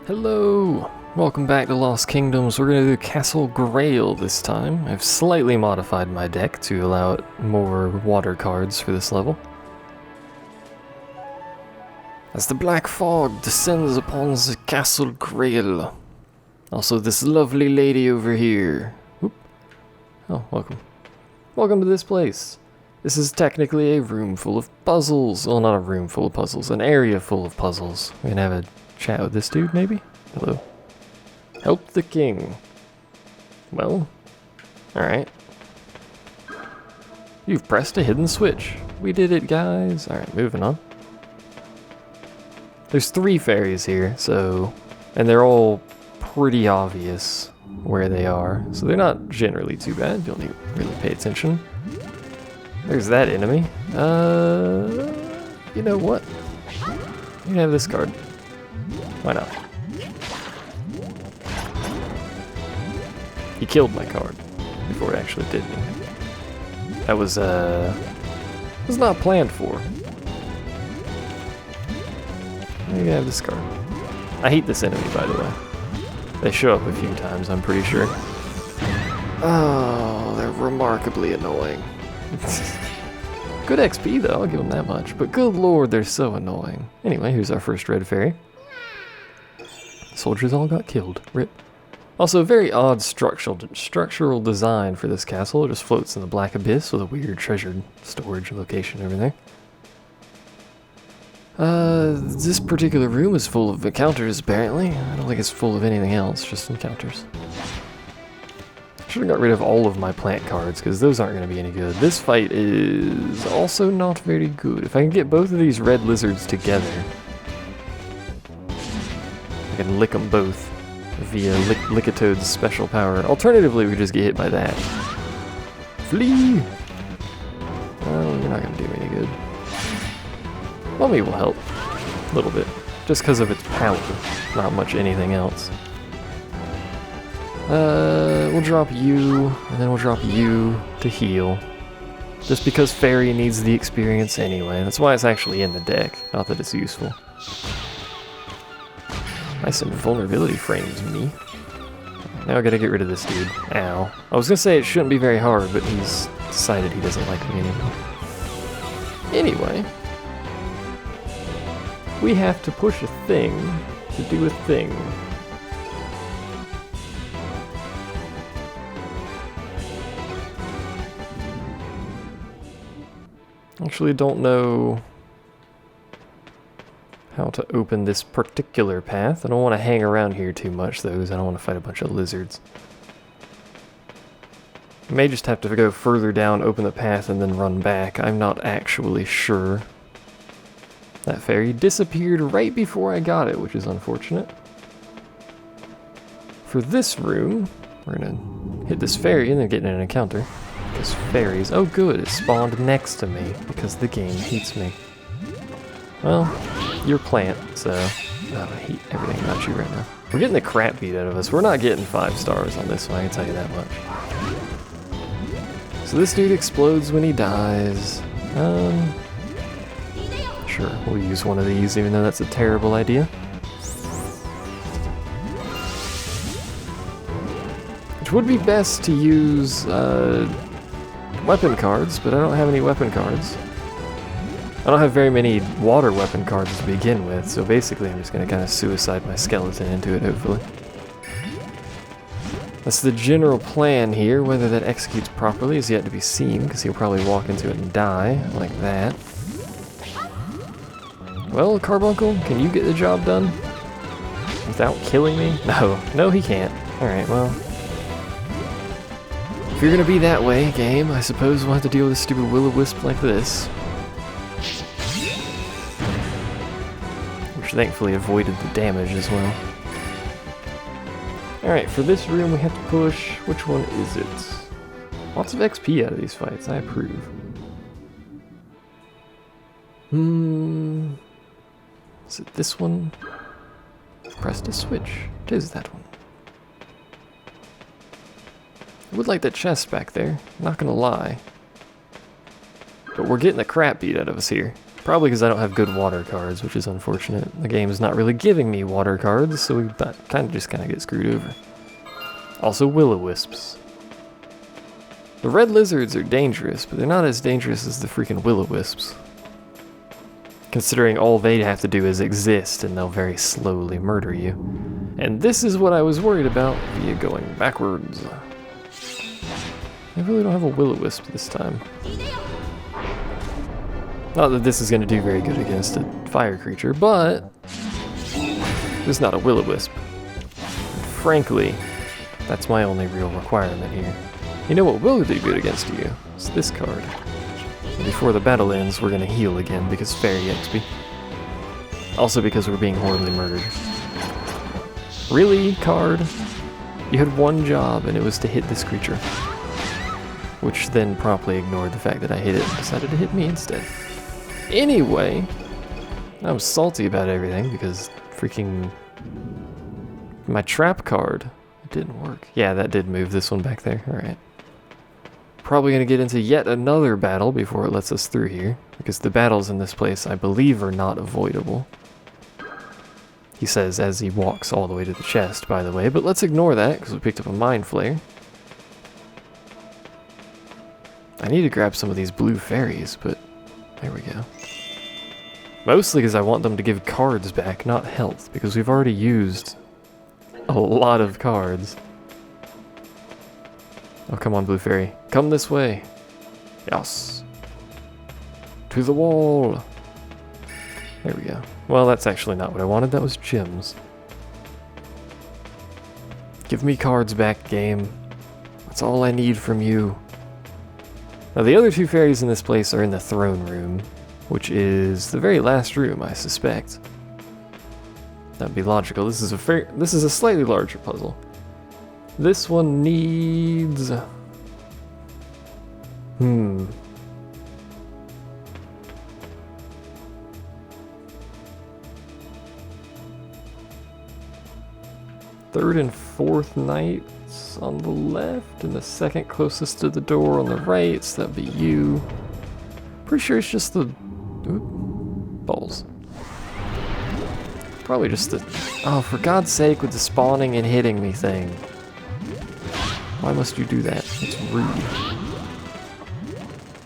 Hello! Welcome back to Lost Kingdoms. We're going to do Castle Grayl this time. I've slightly modified my deck to allow it more water cards for this level. As the black fog descends upon the Castle Grayl. Also this lovely lady over here. Oop. Oh, welcome. Welcome to this place. This is technically a room full of puzzles. Well, not a room full of puzzles, an area full of puzzles. We can have a chat with this dude, maybe? Hello. Help the king. Well, alright. You've pressed a hidden switch. We did it, guys. Alright, moving on. There's 3 fairies here, so... and they're all pretty obvious where they are. So they're not generally too bad. You don't need to really pay attention. There's that enemy. You know what? You can have this card. Why not? He killed my card before it actually did me. That was not planned for. You can have this card. I hate this enemy, by the way. They show up a few times, I'm pretty sure. Oh, they're remarkably annoying. Good XP though, I'll give them that much. But good lord, they're so annoying. Anyway, here's our first red fairy. Soldiers all got killed. Rip. Also, very odd structural design for this castle. It just floats in the black abyss with a weird treasured storage location over there. This particular room is full of encounters, apparently. I don't think it's full of anything else, just encounters. Should have got rid of all of my plant cards, because those aren't going to be any good. This fight is also not very good. If I can get both of these red lizards together, I can lick them both via Lickatoad's special power. Alternatively, we just get hit by that. Flee! Well, you're not going to do me any good. Mummy will help. A little bit. Just because of its power. Not much anything else. We'll drop you, and then we'll drop you to heal. Just because Fairy needs the experience anyway. That's why it's actually in the deck, not that it's useful. Nice invulnerability frames me. Now I gotta get rid of this dude. Ow. I was gonna say it shouldn't be very hard, but he's decided he doesn't like me anymore. Anyway. We have to push a thing to do a thing. Actually don't know how to open this particular path. I don't want to hang around here too much though, because I don't want to fight a bunch of lizards. I may just have to go further down, open the path, and then run back. I'm not actually sure. That fairy disappeared right before I got it, which is unfortunate. For this room, we're gonna hit this fairy and then get in an encounter. This fairies. Oh good, it spawned next to me because the game hates me. Well, you're plant, so I hate everything about you right now. We're getting the crap beat out of us. We're not getting 5 stars on this one, I can tell you that much. So this dude explodes when he dies. Sure, we'll use one of these even though that's a terrible idea. Which would be best to use weapon cards, but I don't have any weapon cards. I don't have very many water weapon cards to begin with, so basically I'm just going to kind of suicide my skeleton into it, hopefully. That's the general plan here. Whether that executes properly is yet to be seen, because he'll probably walk into it and die, like that. Well, Carbuncle, can you get the job done? Without killing me? No, he can't. Alright, well. If you're going to be that way, game, I suppose we'll have to deal with a stupid will-o-wisp like this. Which thankfully avoided the damage as well. Alright, for this room we have to push. Which one is it? Lots of XP out of these fights, I approve. Is it this one? I've pressed a switch. It is that one. I would like that chest back there, not gonna lie. But we're getting the crap beat out of us here. Probably because I don't have good water cards, which is unfortunate. The game is not really giving me water cards, so we kind of get screwed over. Also will-o-wisps. The red lizards are dangerous, but they're not as dangerous as the freaking will-o-wisps. Considering all they have to do is exist, and they'll very slowly murder you. And this is what I was worried about via going backwards. I really don't have a will-o-wisp this time. Not that this is going to do very good against a fire creature, but there's not a will-o-wisp. Frankly, that's my only real requirement here. You know what will do good against you? It's this card. And before the battle ends, we're going to heal again because fairy XP. Also because we're being horribly murdered. Really, card? You had one job, and it was to hit this creature. Which then promptly ignored the fact that I hit it and decided to hit me instead. Anyway, I'm salty about everything because freaking my trap card, it didn't work. Yeah, that did move this one back there. Alright. Probably going to get into yet another battle before it lets us through here, because the battles in this place, I believe, are not avoidable. He says as he walks all the way to the chest, by the way, but let's ignore that because we picked up a Mind Flayer. I need to grab some of these blue fairies, but there we go. Mostly because I want them to give cards back, not health, because we've already used a lot of cards. Oh, come on, blue fairy. Come this way. Yes. To the wall. There we go. Well, that's actually not what I wanted. That was gems. Give me cards back, game. That's all I need from you. Now, the other two fairies in this place are in the throne room, which is the very last room, I suspect. That'd be logical. This is a slightly larger puzzle. This one needs... Third and fourth knights on the left, and the second closest to the door on the right, so that'd be you. Pretty sure it's just the... Oop, balls. Probably just the... Oh, for God's sake, with the spawning and hitting me thing. Why must you do that? It's rude.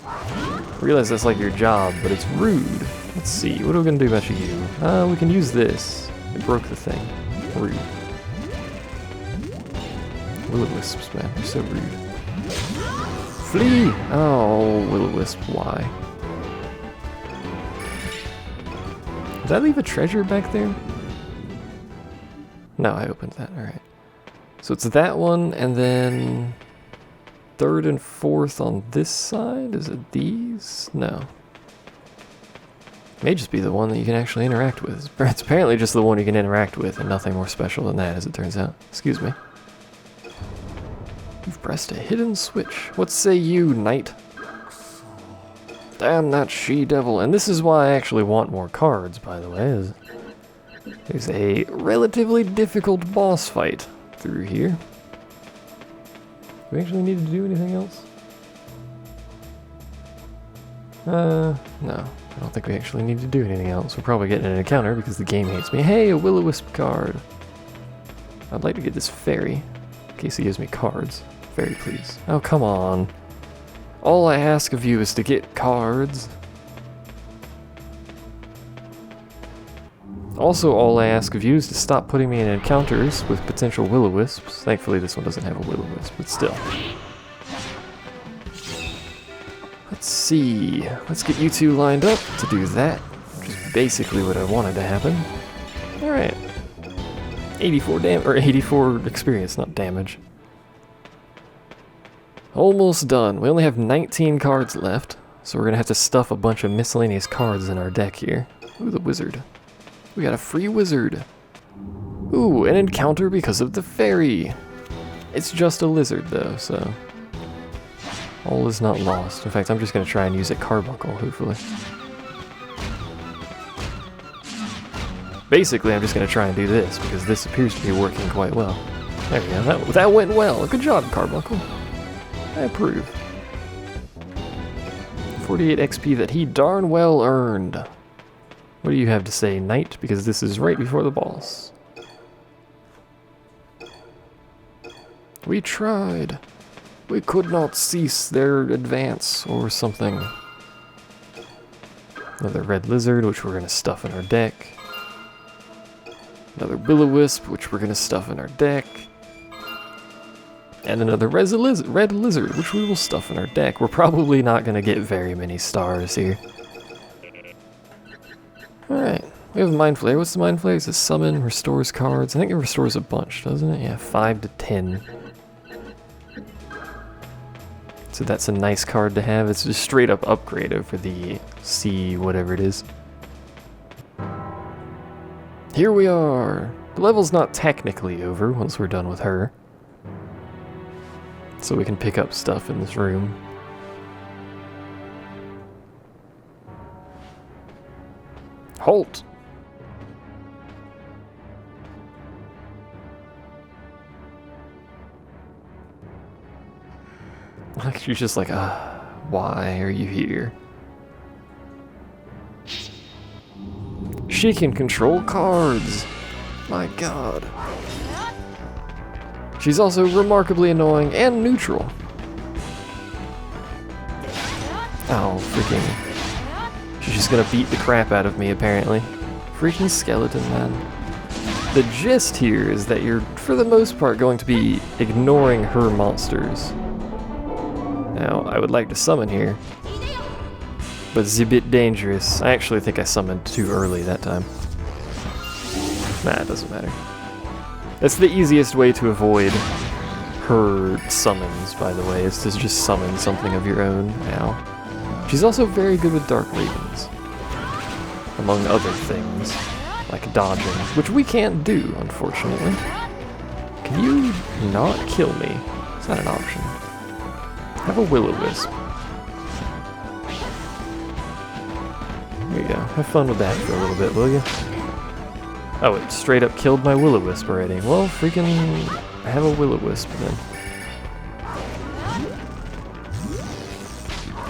I realize that's like your job, but it's rude. Let's see, what are we gonna do about you? We can use this. It broke the thing. Rude. Will-o-wisps, man, they're so rude. Flee! Oh, will-o-wisp, why? Did I leave a treasure back there? No, I opened that, alright. So it's that one, and then... third and fourth on this side? Is it these? No. May just be the one that you can actually interact with. It's apparently just the one you can interact with, and nothing more special than that, as it turns out. Excuse me. You've pressed a hidden switch. What say you, knight? Damn that she-devil. And this is why I actually want more cards, by the way. There's a relatively difficult boss fight through here. Do we actually need to do anything else? No. I don't think we actually need to do anything else. We're probably getting an encounter because the game hates me. Hey, a will-o-wisp card. I'd like to get this fairy. In case he gives me cards. Fairy, please. Oh, come on. All I ask of you is to get cards. Also, all I ask of you is to stop putting me in encounters with potential will-o-wisps. Thankfully, this one doesn't have a will-o-wisp, but still. Let's see. Let's get you two lined up to do that, which is basically what I wanted to happen. Alright. 84 experience, not damage. Almost done. We only have 19 cards left, so we're gonna have to stuff a bunch of miscellaneous cards in our deck here. Ooh, the wizard. We got a free wizard. Ooh, an encounter because of the fairy. It's just a lizard though, so all is not lost. In fact, I'm just gonna try and use a carbuncle, hopefully. Basically, I'm just gonna try and do this because this appears to be working quite well. There we go. That went well. Good job, carbuncle. I approve. 48 XP that he darn well earned. What do you have to say, Knight? Because this is right before the boss. We tried. We could not cease their advance or something. Another red lizard, which we're going to stuff in our deck. Another will-o-wisp, which we're going to stuff in our deck. And another red lizard, which we will stuff in our deck. We're probably not going to get very many stars here. Alright, we have a Mind Flayer. What's the Mind Flayer? It's a summon, restores cards. I think it restores a bunch, doesn't it? Yeah, 5 to 10. So that's a nice card to have. It's just straight up upgrade over the C whatever it is. Here we are. The level's not technically over once we're done with her. So we can pick up stuff in this room. Halt! She's just like, why are you here? She can control cards! My god. She's also remarkably annoying and neutral. Oh, freaking. She's just gonna beat the crap out of me, apparently. Freaking skeleton, man. The gist here is that you're, for the most part, going to be ignoring her monsters. Now, I would like to summon here, but it's a bit dangerous. I actually think I summoned too early that time. Nah, it doesn't matter. That's the easiest way to avoid her summons, by the way, is to just summon something of your own now. She's also very good with Dark Ravens, among other things, like dodging, which we can't do, unfortunately. Can you not kill me? It's not an option. Have a will-o-wisp. There you go. Have fun with that for a little bit, will you? Oh, it straight up killed my will-o-wisp already. Well, freaking have a will-o-wisp then.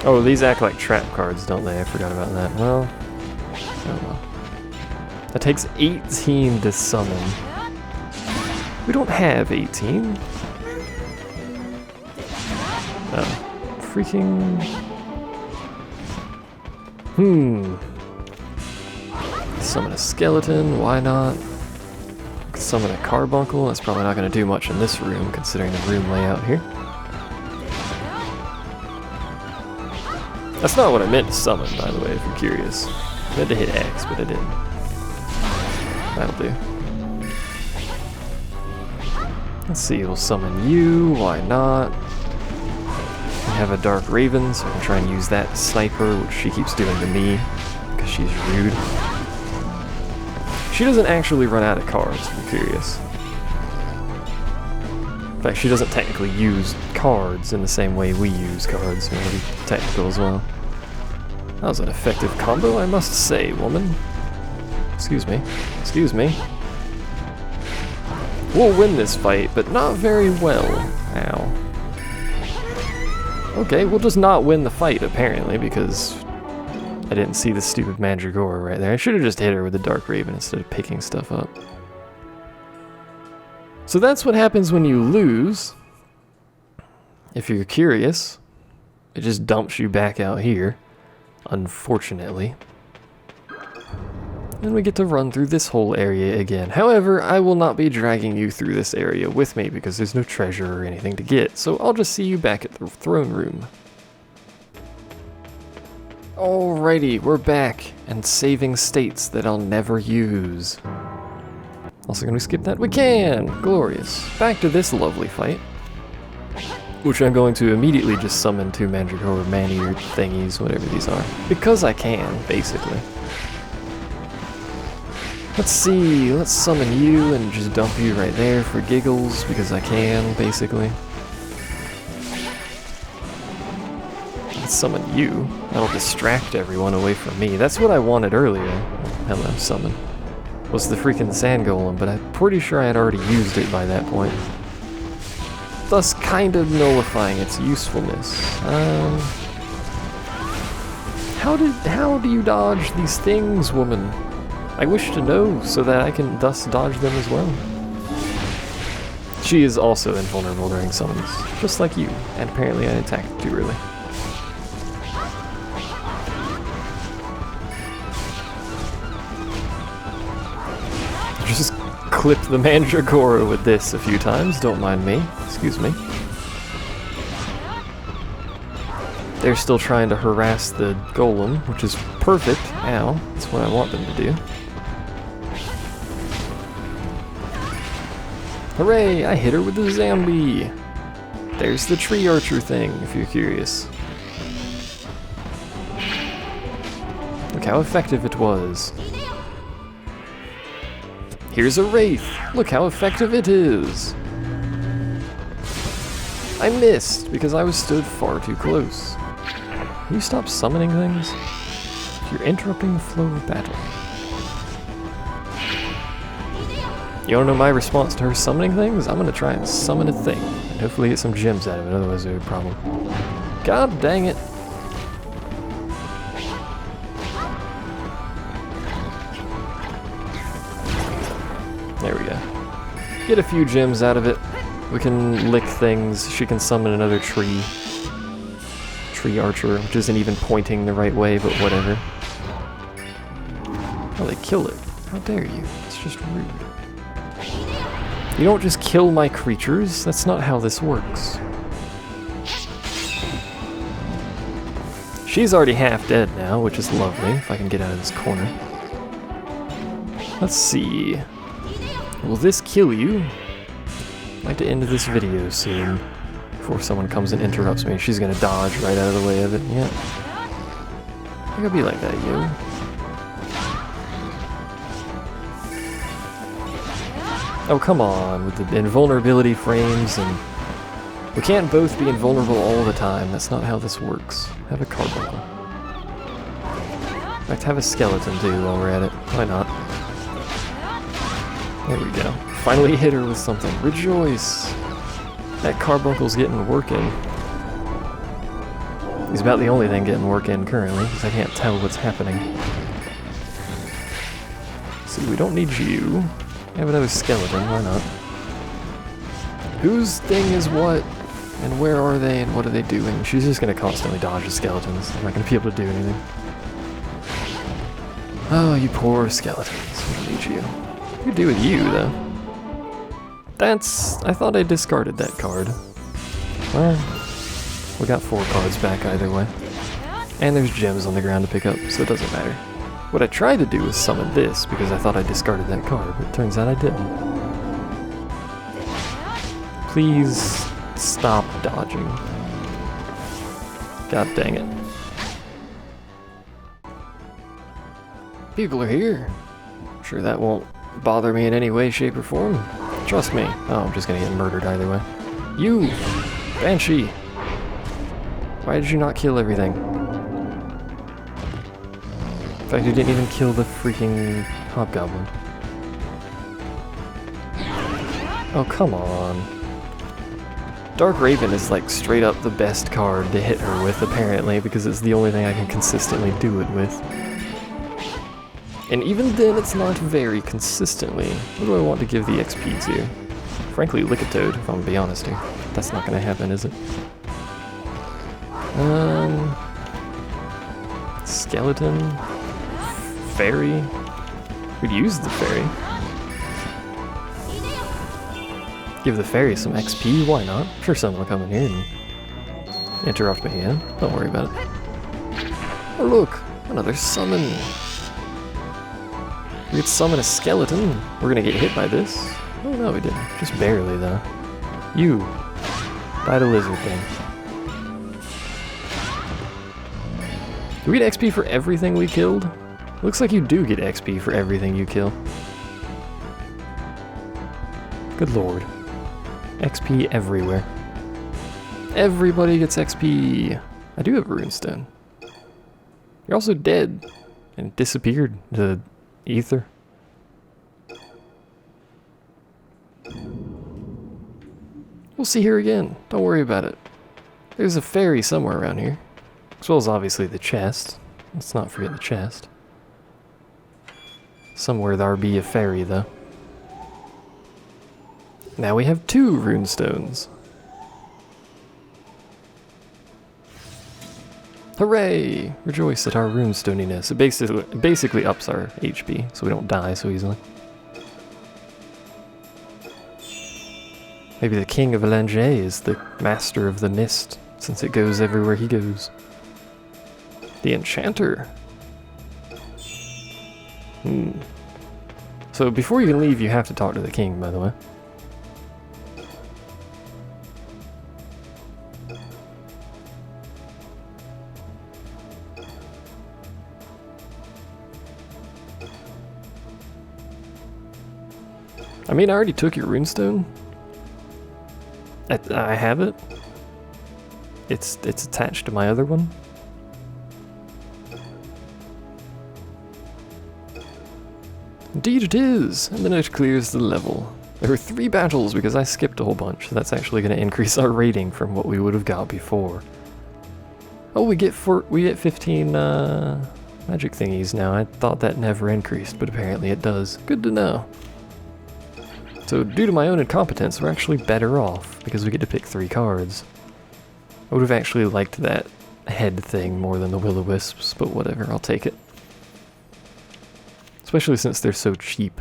Oh, these act like trap cards, don't they? I forgot about that. Well, oh well. That takes 18 to summon. We don't have 18. Oh, freaking... Summon a skeleton, why not? Summon a carbuncle, that's probably not going to do much in this room, considering the room layout here. That's not what I meant to summon, by the way, if you're curious. I meant to hit X, but I didn't. That'll do. Let's see, we'll summon you, why not? We have a Dark Raven, so I can try and use that sniper, which she keeps doing to me, because she's rude. She doesn't actually run out of cards, if you're curious. In fact, she doesn't technically use cards in the same way we use cards, so maybe technical as well. That was an effective combo, I must say, woman. Excuse me. Excuse me. We'll win this fight, but not very well. Ow. Okay, we'll just not win the fight, apparently, because I didn't see the stupid Mandragora right there. I should have just hit her with the Dark Raven instead of picking stuff up. So that's what happens when you lose. If you're curious, it just dumps you back out here, unfortunately. And we get to run through this whole area again. However, I will not be dragging you through this area with me because there's no treasure or anything to get, so I'll just see you back at the throne room. Alrighty, we're back, and saving states that I'll never use. Also, can we skip that? We can! Glorious. Back to this lovely fight. Which I'm going to immediately just summon 2 Mandragora Man-Eater thingies, whatever these are. Because I can, basically. Let's see, let's summon you and just dump you right there for giggles, because I can, basically. Let's summon you. That'll distract everyone away from me. That's what I wanted earlier. Hello, summon. Was the freaking sand golem, but I'm pretty sure I had already used it by that point. Thus kind of nullifying its usefulness. How do you dodge these things, woman? I wish to know so that I can thus dodge them as well. She is also invulnerable during summons, just like you, and apparently I attacked too early. Just clip the Mandragora with this a few times, don't mind me. Excuse me. They're still trying to harass the golem, which is perfect. Ow, that's what I want them to do. Hooray, I hit her with the Zambi! There's the tree archer thing, if you're curious. Look how effective it was. Here's a wraith! Look how effective it is! I missed because I was stood far too close. Can you stop summoning things? You're interrupting the flow of battle. You wanna know my response to her summoning things? I'm gonna try and summon a thing, and hopefully get some gems out of it, otherwise there's a problem. God dang it! There we go. Get a few gems out of it. We can lick things. She can summon another tree. Tree archer, which isn't even pointing the right way, but whatever. Oh, they kill it. How dare you? It's just rude. You don't just kill my creatures. That's not how this works. She's already half dead now, which is lovely, if I can get out of this corner. Let's see. Will this kill you? I'd like to end this video soon, before someone comes and interrupts me. She's gonna dodge right out of the way of it. Yeah. I gotta be like that, yo. Oh, come on, with the invulnerability frames, and we can't both be invulnerable all the time. That's not how this works. Have a carbuncle. In fact, have a skeleton too while we're at it. Why not? There we go. Finally hit her with something. Rejoice! That carbuncle's getting work in. He's about the only thing getting work in currently, because I can't tell what's happening. See, we don't need you. Have another skeleton, why not? Whose thing is what? And where are they, and what are they doing? She's just gonna constantly dodge the skeletons. I'm not gonna be able to do anything. Oh, you poor skeletons. We don't need you. What do you do with you, though? I thought I discarded that card. Well, we got 4 cards back either way. And there's gems on the ground to pick up, so it doesn't matter. What I tried to do was summon this, because I thought I discarded that card, but it turns out I didn't. Please stop dodging. God dang it. People are here. I'm sure that won't bother me in any way, shape, or form. Trust me. Oh, I'm just gonna get murdered either way. You! Banshee! Why did you not kill everything? In fact, you didn't even kill the freaking hobgoblin. Oh, come on. Dark Raven is like straight up the best card to hit her with, apparently, because it's the only thing I can consistently do it with. And even then, it's not very consistently. What do I want to give the XP to? Frankly, Lickatoad, if I'm gonna be honest here. That's not gonna happen, is it? Skeleton? Fairy? We'd use the fairy. Give the fairy some XP, why not? I'm sure someone will come in here and interrupt me, yeah? Don't worry about it. Oh look! Another summon! We could summon a skeleton. We're gonna get hit by this. Oh no, we didn't. Just barely, though. You! Die to lizard thing. Do we get XP for everything we killed? Looks like you do get XP for everything you kill. Good lord. XP everywhere. Everybody gets XP! I do have a Rune Stone. You're also dead. And disappeared into the ether. We'll see her again. Don't worry about it. There's a fairy somewhere around here. As well as obviously the chest. Let's not forget the chest. Somewhere there'll be a fairy, though. Now we have 2 Rune Stones. Hooray! Rejoice at our Rune Stoniness. It basically ups our HP, so we don't die so easily. Maybe the King of Elange is the master of the mist, since it goes everywhere he goes. The Enchanter. So before you can leave, you have to talk to the king, by the way. I mean, I already took your runestone. I have it. It's attached to my other one. Indeed it is, and then it clears the level. There were 3 battles because I skipped a whole bunch, so that's actually going to increase our rating from what we would have got before. Oh, we get 15 magic thingies now. I thought that never increased, but apparently it does. Good to know. So due to my own incompetence, we're actually better off because we get to pick 3 cards. I would have actually liked that head thing more than the will-o-wisps, but whatever, I'll take it. Especially since they're so cheap.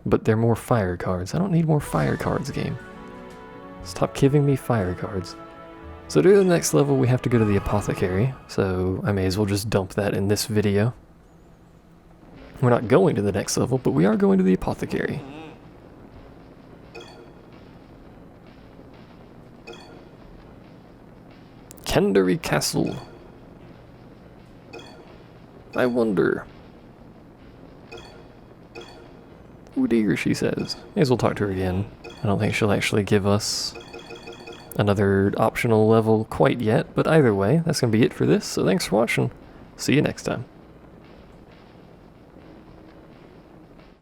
But they're more fire cards. I don't need more fire cards, game. Stop giving me fire cards. So to do the next level, we have to go to the apothecary, so I may as well just dump that in this video. We're not going to the next level, but we are going to the apothecary. Kendery Castle. I wonder. Oh dear, she says. May as well talk to her again. I don't think she'll actually give us another optional level quite yet, but either way, that's going to be it for this, so thanks for watching. See you next time.